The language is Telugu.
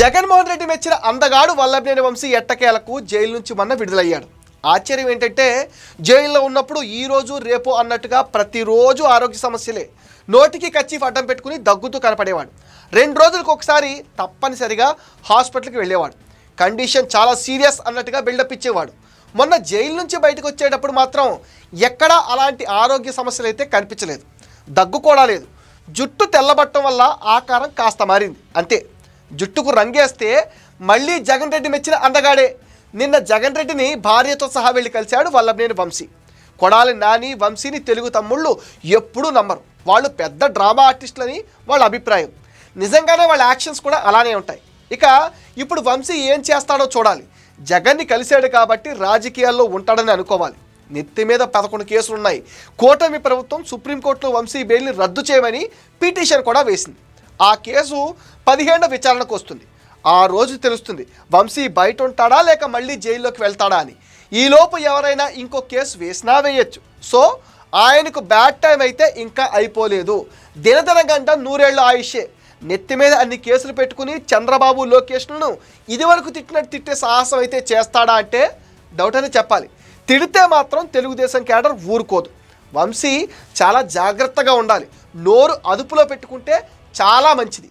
జగన్మోహన్ రెడ్డి మెచ్చిన అందగాడు వల్లభనేని వంశీ ఎట్టకేలకు జైలు నుంచి మొన్న విడుదలయ్యాడు. ఆశ్చర్యం ఏంటంటే జైల్లో ఉన్నప్పుడు ఈరోజు రేపు అన్నట్టుగా ప్రతిరోజు ఆరోగ్య సమస్యలే. నోటికి కర్చీఫ్ అడ్డం పెట్టుకుని దగ్గుతూ కనపడేవాడు. 2 రోజులకు ఒకసారి తప్పనిసరిగా హాస్పిటల్కి వెళ్ళేవాడు. కండిషన్ చాలా సీరియస్ అన్నట్టుగా బిల్డప్ ఇచ్చేవాడు. మొన్న జైలు నుంచి బయటకు వచ్చేటప్పుడు మాత్రం ఎక్కడా అలాంటి ఆరోగ్య సమస్యలు అయితే కనిపించలేదు. దగ్గు కూడా లేదు. జుట్టు తెల్లబట్టడం వల్ల ఆకారం కాస్త మారింది అంతే. జుట్టుకు రంగేస్తే మళ్ళీ జగన్ రెడ్డి మెచ్చిన అందగాడే. నిన్న జగన్ రెడ్డిని భార్యతో సహా వెళ్ళి కలిశాడు వల్లభనేని వంశీ. కొడాలి నాని, వంశీని తెలుగు తమ్ముళ్ళు ఎప్పుడూ నమ్మరు. వాళ్ళు పెద్ద డ్రామా ఆర్టిస్టులని వాళ్ళ అభిప్రాయం. నిజంగానే వాళ్ళ యాక్షన్స్ కూడా అలానే ఉంటాయి. ఇక ఇప్పుడు వంశీ ఏం చేస్తాడో చూడాలి. జగన్ని కలిశాడు కాబట్టి రాజకీయాల్లో ఉంటాడని అనుకోవాలి. నెత్తి మీద 11 కేసులు ఉన్నాయి. కూటమి ప్రభుత్వం సుప్రీంకోర్టులో వంశీ బెయిల్ని రద్దు చేయమని పిటిషన్ కూడా వేసింది. ఆ కేసు 15వ విచారణకు వస్తుంది. ఆ రోజు తెలుస్తుంది వంశీ బయట ఉంటాడా లేక మళ్ళీ జైల్లోకి వెళ్తాడా అని. ఈలోపు ఎవరైనా ఇంకో కేసు వేసినా వేయచ్చు. సో ఆయనకు బ్యాడ్ టైం అయితే ఇంకా అయిపోలేదు. దినదిన గంట 100 ఏళ్ల ఆయుష్యే. నెత్తి మీద అన్ని కేసులు పెట్టుకుని చంద్రబాబు, లోకేష్లను ఇదివరకు తిట్టినట్టు తిట్టే సాహసం అయితే చేస్తాడా అంటే డౌట్ అని చెప్పాలి. తిడితే మాత్రం తెలుగుదేశం క్యాడర్ ఊరుకోదు. వంశీ చాలా జాగ్రత్తగా ఉండాలి. నోరు అదుపులో పెట్టుకుంటే చాలా మంచిది.